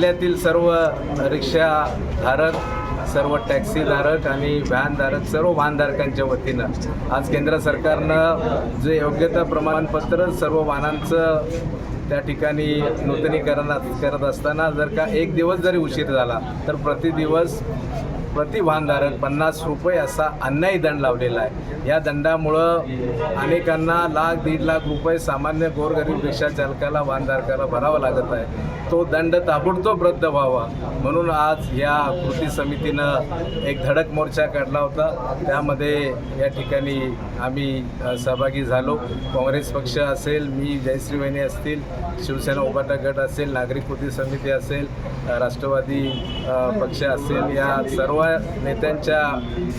जिल्ह्यातील सर्व रिक्षाधारक, सर्व टॅक्सीधारक आणि व्हॅनधारक, सर्व वाहनधारकांच्या वतीनं आज केंद्र सरकारनं जे योग्यता प्रमाणपत्र सर्व वाहनांचं त्या ठिकाणी नूतनीकरण करत असताना जर का एक दिवस जरी उशीर झाला तर प्रति वाहनधारक 50 रुपये असा अन्यायी दंड लावलेला आहे। या दंडामुळं अनेकांना लाख 1.5 लाख रुपये सामान्य गोरगरीब रिक्षा चालकाला, वाहनधारकाला भरावा लागत आहे। तो दंड ताबडतोब रद्द व्हावा म्हणून आज या कृती समितीनं एक धडक मोर्चा काढला होता। त्यामध्ये या ठिकाणी आम्ही सहभागी झालो। काँग्रेस पक्ष असेल, मी जयश्री वहिनी असतील, शिवसेना उभाटा गट असेल, नागरिक कृती समिती असेल, राष्ट्रवादी पक्ष असेल, या सर्व नेत्यांच्या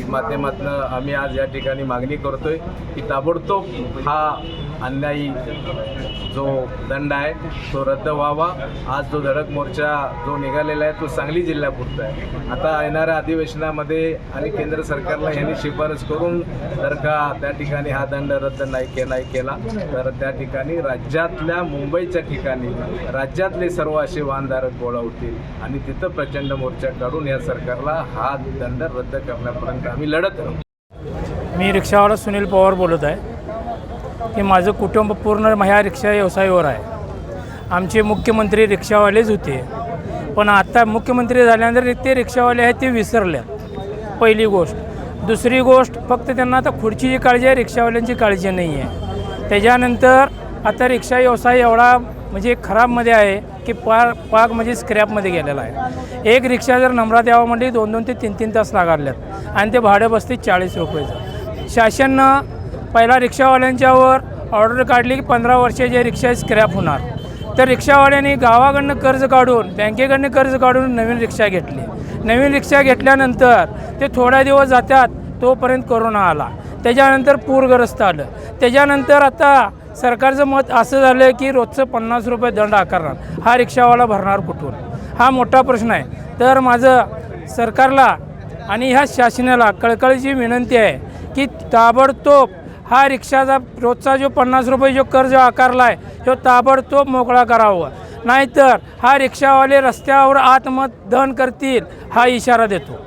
माध्यमातून आम्ही आज या ठिकाणी मागणी करतोय की ताबडतोब हा अन्यायी जो दंड आहे तो रद्द व्हावा। आज जो धडक मोर्चा जो निघालेला आहे तो सांगली जिल्ह्यापुरता आहे। आता येणाऱ्या अधिवेशनामध्ये आणि केंद्र सरकारला यांनी शिफारस करून जर का त्या ठिकाणी हा दंड रद्द नाही केला तर त्या ठिकाणी राज्यातल्या, मुंबईच्या ठिकाणी राज्यातले सर्व असे वाहनधारक गोळा होतील आणि तिथं प्रचंड मोर्चा काढून या सरकारला हा दंड रद्द करण्यापर्यंत आम्ही लढत राहू। मी रिक्षावाला सुनील पवार बोलत आहे की माझं कुटुंब पूर्ण ह्या रिक्षा व्यवसायावर आहे। आमचे मुख्यमंत्री रिक्षावालेच होते, पण आता मुख्यमंत्री झाल्यानंतर ते रिक्षावाले आहेत ते विसरल्या, पहिली गोष्ट। दुसरी गोष्ट, फक्त त्यांना आता खुर्चीची काळजी आहे, रिक्षावाल्यांची काळजी नाही आहे। त्याच्यानंतर आता रिक्षा व्यवसाय एवढा म्हणजे खराबमध्ये आहे की पाक म्हणजे स्क्रॅपमध्ये गेलेला आहे। एक रिक्षा जर नंबरात यावं म्हणजे 2-2 ते 3-3 तास लागल्यात आणि ते भाडं बसते 40 रुपयाचं। शासनानं पहिला रिक्षावाल्यांच्यावर ऑर्डर काढली की 15 वर्षाची रिक्षा स्क्रॅप होणार, तर रिक्षावाल्यांनी गावाकडनं कर्ज काढून, बँकेकडनं कर्ज काढून नवीन रिक्षा घेतली। नवीन रिक्षा घेतल्यानंतर ते थोड्या दिवस जातात तोपर्यंत कोरोना आला, त्याच्यानंतर पूरग्रस्त आलं, त्याच्यानंतर आता सरकारचं मत असं झालं की रोजचं 50 रुपये दंड आकारणार, हा रिक्षावाला भरणार कुठून? हा मोठा प्रश्न आहे। तर माझं सरकारला आणि ह्या शासनाला कळकळीची विनंती आहे की ताबडतोब हा रिक्षाचा रोजचा जो 50 रुपये जो कर्ज आकारला आहे तो ताबडतोब मोकळा करावा, नाहीतर हा रिक्षावाले रस्त्यावर आत्मदहन करतील हा इशारा देतो।